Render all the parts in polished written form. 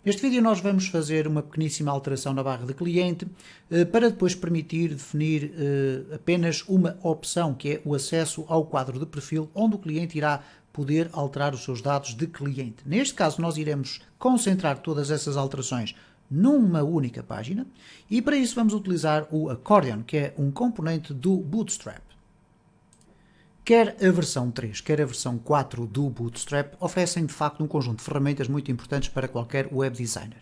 Neste vídeo nós vamos fazer uma pequeníssima alteração na barra de cliente para depois permitir definir apenas uma opção, que é o acesso ao quadro de perfil, onde o cliente irá poder alterar os seus dados de cliente. Neste caso nós iremos concentrar todas essas alterações numa única página e para isso vamos utilizar o Accordion, que é um componente do Bootstrap. Quer a versão 3, quer a versão 4 do Bootstrap oferecem de facto um conjunto de ferramentas muito importantes para qualquer web designer.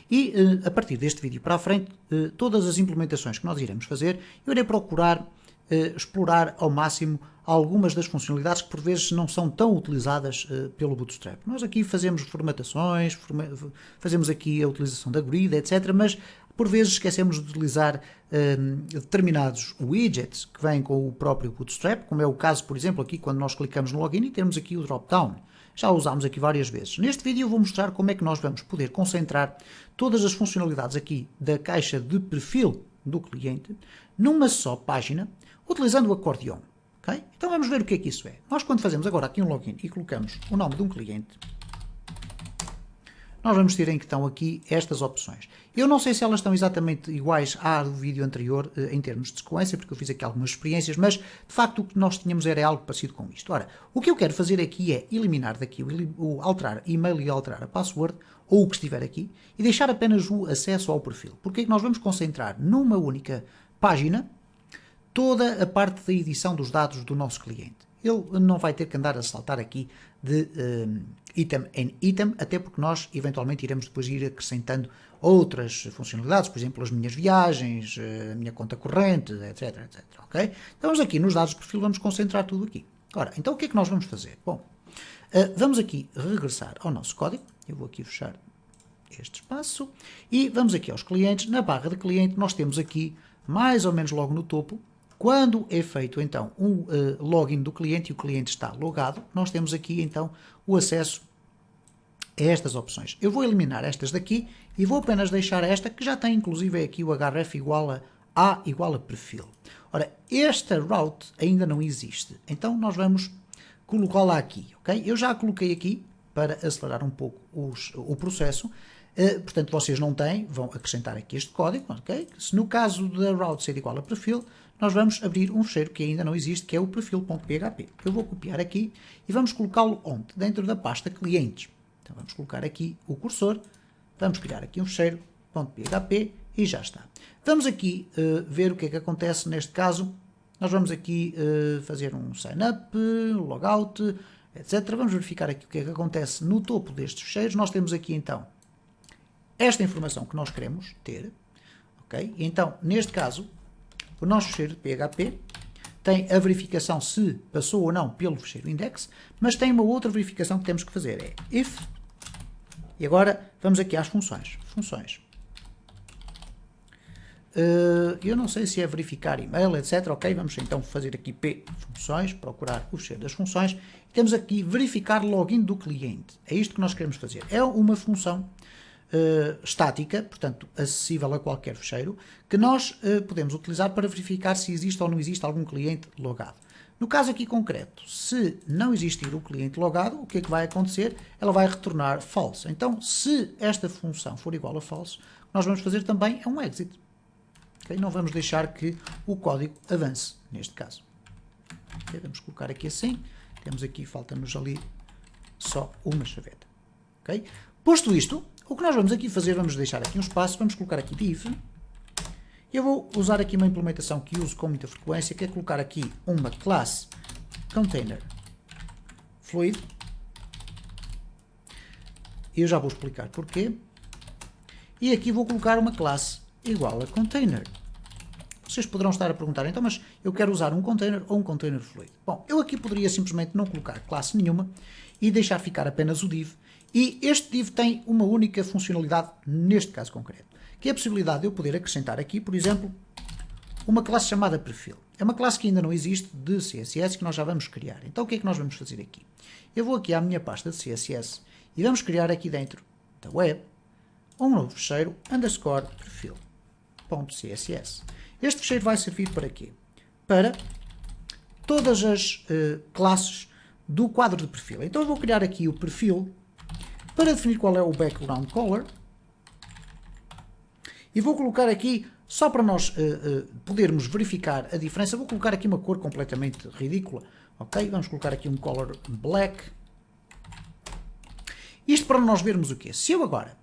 E a partir deste vídeo para a frente, todas as implementações que nós iremos fazer, eu irei procurar explorar ao máximo algumas das funcionalidades que por vezes não são tão utilizadas pelo Bootstrap. Nós aqui fazemos formatações, fazemos aqui a utilização da grid, etc. Mas por vezes esquecemos de utilizar determinados widgets que vêm com o próprio Bootstrap, como é o caso, por exemplo, aqui quando nós clicamos no login e temos aqui o drop-down. Já o usámos aqui várias vezes. Neste vídeo eu vou mostrar como é que nós vamos poder concentrar todas as funcionalidades aqui da caixa de perfil do cliente numa só página, utilizando o Accordion. Okay? Então vamos ver o que é que isso é. Nós quando fazemos agora aqui um login e colocamos o nome de um cliente, nós vamos ter então aqui estas opções. Eu não sei se elas estão exatamente iguais à do vídeo anterior em termos de sequência, porque eu fiz aqui algumas experiências, mas de facto o que nós tínhamos era algo parecido com isto. Ora, o que eu quero fazer aqui é eliminar daqui o alterar e-mail e alterar a password, ou o que estiver aqui, e deixar apenas o acesso ao perfil. Porque é que nós vamos concentrar numa única página toda a parte da edição dos dados do nosso cliente. Ele não vai ter que andar a saltar aqui de item em item, até porque nós eventualmente iremos depois ir acrescentando outras funcionalidades, por exemplo, as minhas viagens, a minha conta corrente, etc, etc. Okay? Então aqui nos dados de perfil vamos concentrar tudo aqui. Ora, então o que é que nós vamos fazer? Bom, vamos aqui regressar ao nosso código. Eu vou aqui fechar este espaço e vamos aqui aos clientes. Na barra de cliente nós temos aqui, mais ou menos logo no topo, quando é feito então um login do cliente e o cliente está logado, nós temos aqui então o acesso a estas opções. Eu vou eliminar estas daqui e vou apenas deixar esta que já tem inclusive aqui o href igual a igual a perfil. Ora, esta route ainda não existe, então nós vamos colocá-la aqui, ok? Eu já a coloquei aqui para acelerar um pouco o processo. Portanto, vocês não têm, vão acrescentar aqui este código, ok? Se no caso da route ser igual a perfil, nós vamos abrir um fecheiro que ainda não existe, que é o perfil.php. Eu vou copiar aqui e vamos colocá-lo onde? Dentro da pasta clientes. Então vamos colocar aqui o cursor, vamos criar aqui um fecheiro .php e já está. Vamos aqui ver o que é que acontece neste caso. Nós vamos aqui fazer um sign up, logout, etc. Vamos verificar aqui o que é que acontece no topo destes fecheiros. Nós temos aqui então esta informação que nós queremos ter, ok? E então, neste caso, o nosso fecheiro de PHP tem a verificação se passou ou não pelo fecheiro index, mas tem uma outra verificação que temos que fazer, é if, e agora vamos aqui às funções. Eu não sei se é verificar e-mail, etc. Ok, vamos então fazer aqui P funções, procurar o fecheiro das funções, e temos aqui verificar login do cliente. É isto que nós queremos fazer. É uma função estática, portanto acessível a qualquer fecheiro, que nós podemos utilizar para verificar se existe ou não existe algum cliente logado. No caso aqui concreto, se não existir o cliente logado, o que é que vai acontecer? Ela vai retornar false. Então, se esta função for igual a false, o que nós vamos fazer também é um exit. Okay? Não vamos deixar que o código avance, neste caso. Okay? Vamos colocar aqui assim, temos aqui, falta-nos ali só uma chaveta. Okay? Posto isto, o que nós vamos aqui fazer, vamos deixar aqui um espaço, vamos colocar aqui div. Eu vou usar aqui uma implementação que uso com muita frequência, que é colocar aqui uma classe container fluid. Eu já vou explicar porquê. E aqui vou colocar uma classe igual a container. Vocês poderão estar a perguntar, então, mas eu quero usar um container ou um container fluid? Bom, eu aqui poderia simplesmente não colocar classe nenhuma e deixar ficar apenas o div. E este div tem uma única funcionalidade neste caso concreto, que é a possibilidade de eu poder acrescentar aqui, por exemplo, uma classe chamada perfil. É uma classe que ainda não existe de CSS que nós já vamos criar. Então o que é que nós vamos fazer aqui? Eu vou aqui à minha pasta de CSS e vamos criar aqui dentro da web um novo fecheiro underscore perfil.css. Este fecheiro vai servir para quê? Para todas as classes do quadro de perfil. Então eu vou criar aqui o perfil para definir qual é o background color, E vou colocar aqui, só para nós podermos verificar a diferença, vou colocar aqui uma cor completamente ridícula, ok? Vamos colocar aqui um color black. Isto para nós vermos o quê? Se eu agora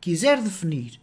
quiser definir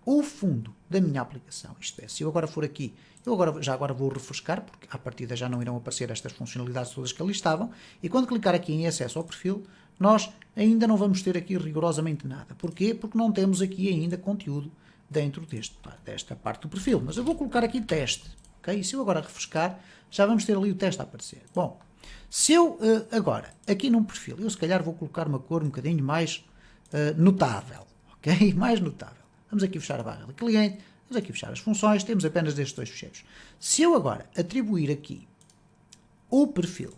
o fundo da minha aplicação, isto é, se eu agora for aqui, eu agora vou refrescar, porque à partida já não irão aparecer estas funcionalidades todas que ali estavam, e quando clicar aqui em acesso ao perfil, nós ainda não vamos ter aqui rigorosamente nada. Porquê? Porque não temos aqui ainda conteúdo dentro desta parte do perfil. Mas eu vou colocar aqui teste, ok? E se eu agora refrescar, já vamos ter ali o teste a aparecer. Bom, se eu agora, aqui num perfil, eu se calhar vou colocar uma cor um bocadinho mais notável, ok? Mais notável. Vamos aqui fechar a barra de cliente, vamos aqui fechar as funções, temos apenas estes dois ficheiros. Se eu agora atribuir aqui o perfil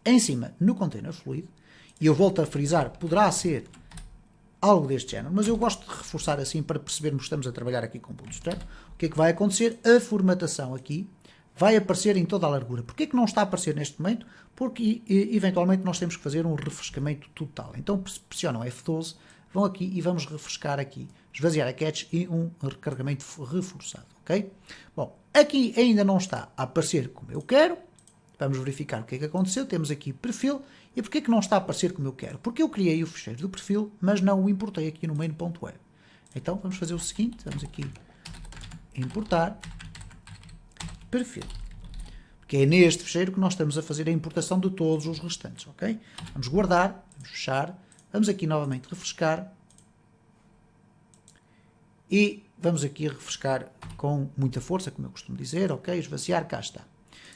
em cima no container fluido, e eu volto a frisar, poderá ser algo deste género, mas eu gosto de reforçar assim para percebermos que estamos a trabalhar aqui com Bootstrap. O que é que vai acontecer? A formatação aqui vai aparecer em toda a largura. Porquê que não está a aparecer neste momento? Porque eventualmente nós temos que fazer um refrescamento total. Então pressionam F12, vão aqui e vamos refrescar aqui, esvaziar a cache e um recarregamento reforçado, ok? Bom, aqui ainda não está a aparecer como eu quero. Vamos verificar o que é que aconteceu. Temos aqui perfil. E porquê que não está a aparecer como eu quero? Porque eu criei o ficheiro do perfil, mas não o importei aqui no main.web. Então vamos fazer o seguinte, vamos aqui importar perfil. Porque é neste ficheiro que nós estamos a fazer a importação de todos os restantes, ok? Vamos guardar, vamos fechar, vamos aqui novamente refrescar e vamos aqui refrescar com muita força, como eu costumo dizer, ok? Esvaziar, cá está.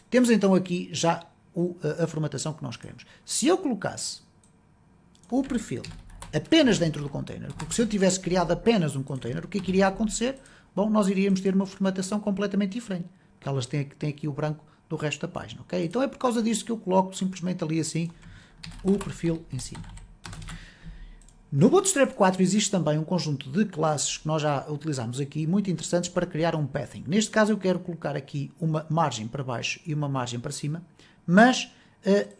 Temos então aqui já a formatação que nós queremos. Se eu colocasse o perfil apenas dentro do container, porque se eu tivesse criado apenas um container, o que é que iria acontecer? Bom, nós iríamos ter uma formatação completamente diferente, porque elas têm aqui o branco do resto da página, ok? Então é por causa disso que eu coloco simplesmente ali assim o perfil em cima. No Bootstrap 4 existe também um conjunto de classes que nós já utilizamos aqui, muito interessantes para criar um pathing. Neste caso eu quero colocar aqui uma margem para baixo e uma margem para cima, mas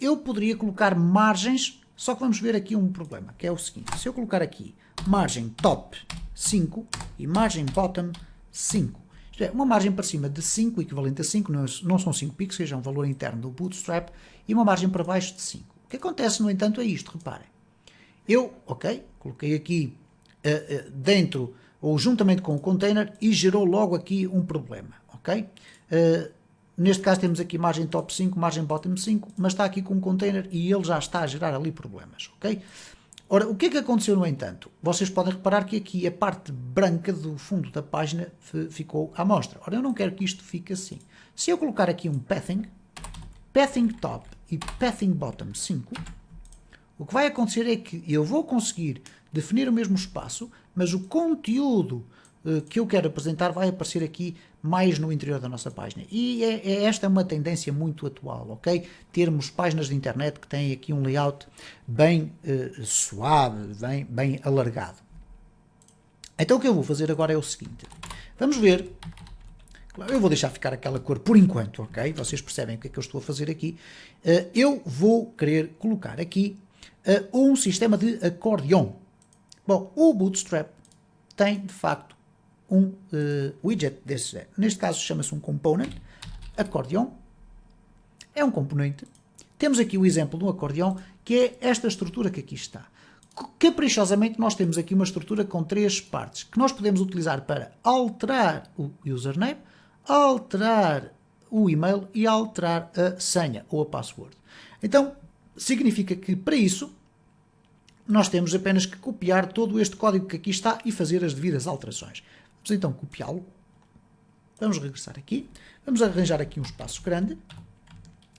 eu poderia colocar margens, só que vamos ver aqui um problema, que é o seguinte: se eu colocar aqui margem top 5 e margem bottom 5, isto é, uma margem para cima de 5, equivalente a 5, não são 5 pixels, é um valor interno do Bootstrap, e uma margem para baixo de 5. O que acontece, no entanto, é isto, reparem. Eu, ok, coloquei aqui dentro, ou juntamente com o container, e gerou logo aqui um problema, ok? Neste caso temos aqui margem top 5, margem bottom 5, mas está aqui com um container e ele já está a gerar ali problemas, ok? Ora, o que é que aconteceu no entanto? Vocês podem reparar que aqui a parte branca do fundo da página ficou à mostra. Ora, eu não quero que isto fique assim. Se eu colocar aqui um pathing top e pathing bottom 5, o que vai acontecer é que eu vou conseguir definir o mesmo espaço, mas o conteúdo que eu quero apresentar vai aparecer aqui mais no interior da nossa página. E esta é uma tendência muito atual, ok? Termos páginas de internet que têm aqui um layout bem suave, bem alargado. Então o que eu vou fazer agora é o seguinte. Vamos ver. Eu vou deixar ficar aquela cor por enquanto, ok? Vocês percebem o que é que eu estou a fazer aqui. Eu vou querer colocar aqui um sistema de acordeon. Bom, o Bootstrap tem, de facto, um widget desse. Neste caso chama-se um component, acordeon. É um componente. Temos aqui o exemplo de um acordeon, que é esta estrutura que aqui está. Caprichosamente nós temos aqui uma estrutura com 3 partes, que nós podemos utilizar para alterar o username, alterar o e-mail e alterar a senha ou a password. Então, significa que para isso nós temos apenas que copiar todo este código que aqui está e fazer as devidas alterações. Vamos então copiá-lo. Vamos regressar aqui. Vamos arranjar aqui um espaço grande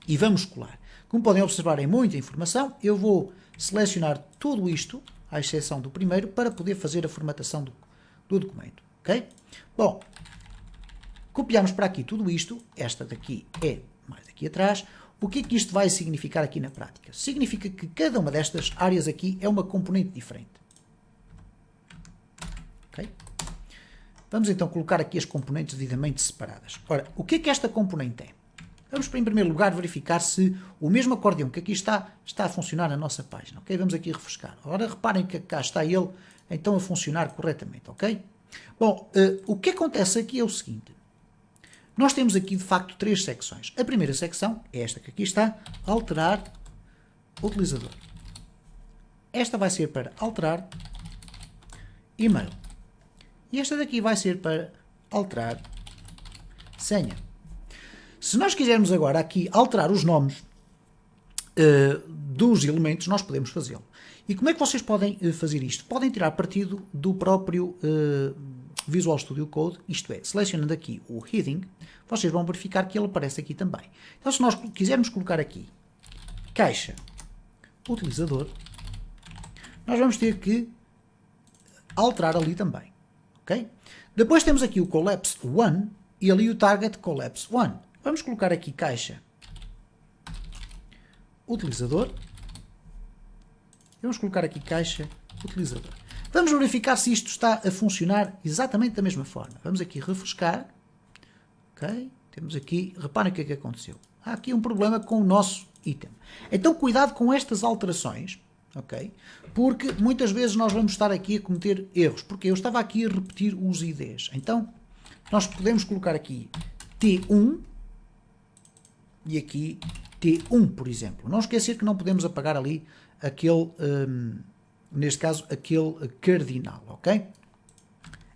e vamos colar. Como podem observar, é muita informação. Eu vou selecionar tudo isto, à exceção do primeiro, para poder fazer a formatação do documento. Ok? Bom, copiamos para aqui tudo isto. Esta daqui é mais aqui atrás. O que é que isto vai significar aqui na prática? Significa que cada uma destas áreas aqui é uma componente diferente. Ok? Vamos então colocar aqui as componentes devidamente separadas. Ora, o que é que esta componente é? Vamos, em primeiro lugar, verificar se o mesmo acordeão que aqui está a funcionar na nossa página. Ok? Vamos aqui refrescar. Agora reparem que cá está ele então a funcionar corretamente. Ok? Bom, o que acontece aqui é o seguinte. Nós temos aqui, de facto, três secções. A primeira secção é esta que aqui está, alterar utilizador. Esta vai ser para alterar e-mail. E esta daqui vai ser para alterar senha. Se nós quisermos agora aqui alterar os nomes dos elementos, nós podemos fazê-lo. E como é que vocês podem fazer isto? Podem tirar partido do próprio Visual Studio Code, isto é, selecionando aqui o heading, vocês vão verificar que ele aparece aqui também. Então, se nós quisermos colocar aqui caixa utilizador, nós vamos ter que alterar ali também. Okay? Depois temos aqui o collapse 1 e ali o target collapse 1. Vamos colocar aqui caixa utilizador. Vamos colocar aqui caixa utilizador. Vamos verificar se isto está a funcionar exatamente da mesma forma. Vamos aqui refrescar. Ok? Temos aqui, reparem o que é que aconteceu. Há aqui um problema com o nosso item. Então cuidado com estas alterações. Ok? Porque muitas vezes nós vamos estar aqui a cometer erros. Porque eu estava aqui a repetir os IDs. Então nós podemos colocar aqui T1 e aqui T1, por exemplo. Não esquecer que não podemos apagar ali aquele, neste caso, aquele cardinal, ok?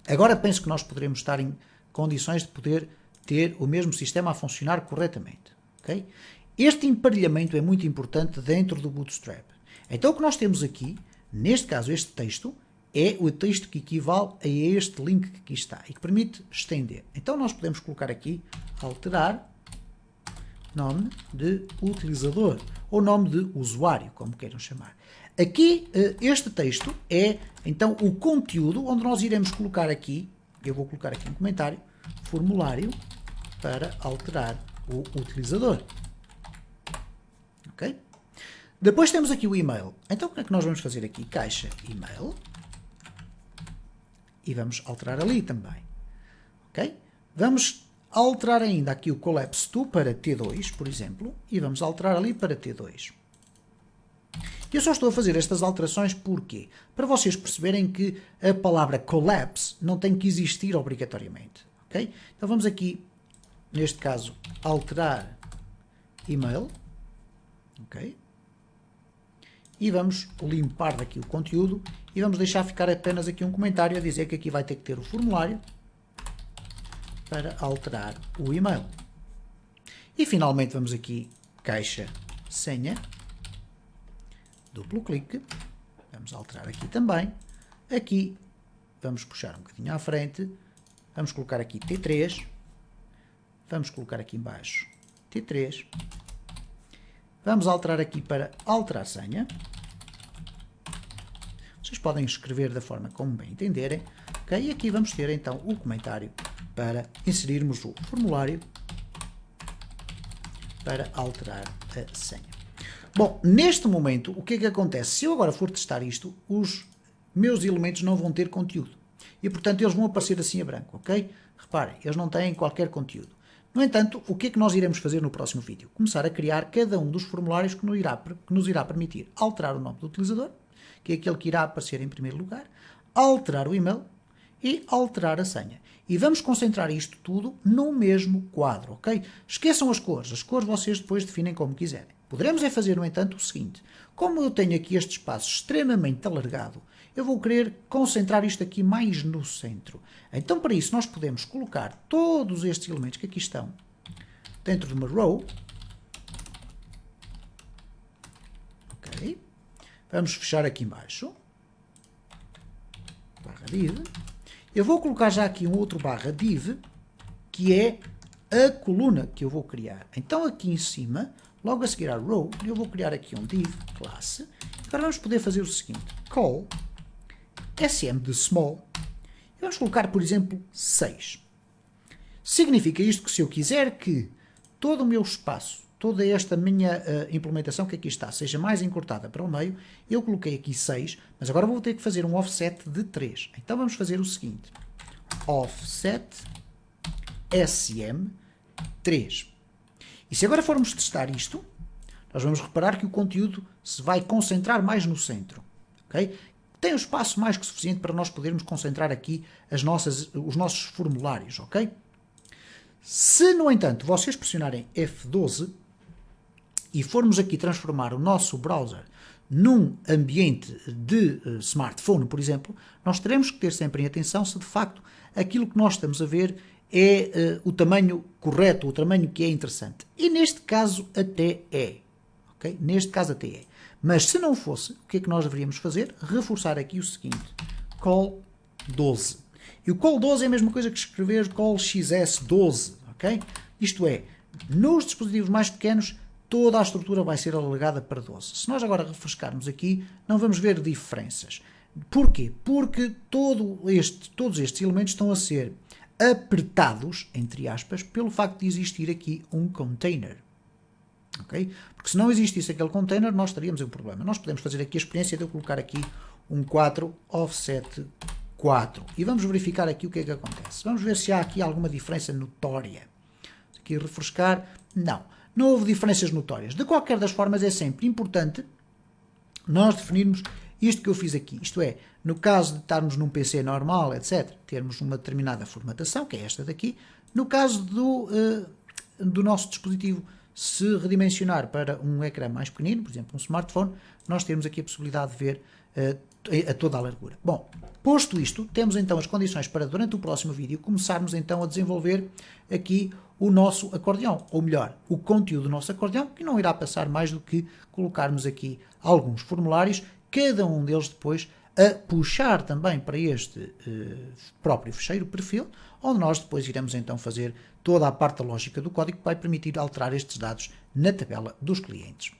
Agora penso que nós poderemos estar em condições de poder ter o mesmo sistema a funcionar corretamente, ok? Este emparelhamento é muito importante dentro do Bootstrap. Então o que nós temos aqui, neste caso este texto, é o texto que equivale a este link que aqui está e que permite estender. Então nós podemos colocar aqui, alterar nome de utilizador ou nome de usuário, como queiram chamar. Aqui, este texto é, então, o conteúdo onde nós iremos colocar aqui, eu vou colocar aqui um comentário, formulário para alterar o utilizador. Ok? Depois temos aqui o e-mail. Então, o que é que nós vamos fazer aqui? Caixa e-mail. E vamos alterar ali também. Ok? Vamos alterar ainda aqui o collapse to para T2, por exemplo, e vamos alterar ali para T2. Eu só estou a fazer estas alterações porquê? Para vocês perceberem que a palavra collapse não tem que existir obrigatoriamente. Ok? Então vamos aqui, neste caso, alterar email. Ok? E vamos limpar daqui o conteúdo e vamos deixar ficar apenas aqui um comentário a dizer que aqui vai ter que ter o formulário para alterar o e-mail. E finalmente vamos aqui, caixa senha, duplo clique, vamos alterar aqui também, aqui vamos puxar um bocadinho à frente, vamos colocar aqui T3, vamos colocar aqui embaixo T3, vamos alterar aqui para alterar senha, vocês podem escrever da forma como bem entenderem, ok? E aqui vamos ter então o comentário para inserirmos o formulário para alterar a senha. Bom, neste momento, o que é que acontece? Se eu agora for testar isto, os meus elementos não vão ter conteúdo. E, portanto, eles vão aparecer assim a branco, ok? Reparem, eles não têm qualquer conteúdo. No entanto, o que é que nós iremos fazer no próximo vídeo? Começar a criar cada um dos formulários que nos irá permitir alterar o nome do utilizador, que é aquele que irá aparecer em primeiro lugar, alterar o e-mail e alterar a senha. E vamos concentrar isto tudo no mesmo quadro, ok? Esqueçam as cores vocês depois definem como quiserem. Poderemos é fazer, no entanto, o seguinte. Como eu tenho aqui este espaço extremamente alargado, eu vou querer concentrar isto aqui mais no centro. Então, para isso, nós podemos colocar todos estes elementos que aqui estão dentro de uma row. Ok? Vamos fechar aqui embaixo. Barra div. Eu vou colocar já aqui um outro barra div, que é a coluna que eu vou criar. Então, aqui em cima, logo a seguir à row, eu vou criar aqui um div classe. Agora vamos poder fazer o seguinte. Call sm de small. E vamos colocar, por exemplo, 6. Significa isto que se eu quiser que todo o meu espaço, toda esta minha implementação que aqui está, seja mais encurtada para o meio, eu coloquei aqui 6, mas agora vou ter que fazer um offset de 3. Então vamos fazer o seguinte. Offset sm 3. E se agora formos testar isto, nós vamos reparar que o conteúdo se vai concentrar mais no centro. Okay? tem um espaço mais que suficiente para nós podermos concentrar aqui os nossos formulários, ok? Se, no entanto, vocês pressionarem F12 e formos aqui transformar o nosso browser num ambiente de smartphone, por exemplo, nós teremos que ter sempre em atenção se de facto aquilo que nós estamos a ver é o tamanho correto, o tamanho que é interessante. E neste caso até é. Okay? Neste caso até é. Mas se não fosse, o que é que nós deveríamos fazer? Reforçar aqui o seguinte, col 12. E o col 12 é a mesma coisa que escrever col XS12. Okay? Isto é, nos dispositivos mais pequenos, toda a estrutura vai ser alargada para 12. Se nós agora refrescarmos aqui, não vamos ver diferenças. Porquê? Porque todos estes elementos estão a ser apertados, entre aspas, pelo facto de existir aqui um container. Okay? Porque se não existisse aquele container, nós teríamos um problema. Nós podemos fazer aqui a experiência de eu colocar aqui um 4 offset 4. E vamos verificar aqui o que é que acontece. Vamos ver se há aqui alguma diferença notória. Aqui refrescar, não houve diferenças notórias. De qualquer das formas, é sempre importante nós definirmos isto que eu fiz aqui. Isto é, no caso de estarmos num PC normal, etc., termos uma determinada formatação, que é esta daqui. No caso do nosso dispositivo se redimensionar para um ecrã mais pequenino, por exemplo, um smartphone, nós temos aqui a possibilidade de ver a toda a largura. Bom, posto isto, temos então as condições para, durante o próximo vídeo, começarmos então a desenvolver aqui o nosso acordeão, ou melhor, o conteúdo do nosso acordeão, que não irá passar mais do que colocarmos aqui alguns formulários, cada um deles depois a puxar também para este próprio fecheiro perfil, onde nós depois iremos então fazer toda a parte da lógica do código que vai permitir alterar estes dados na tabela dos clientes.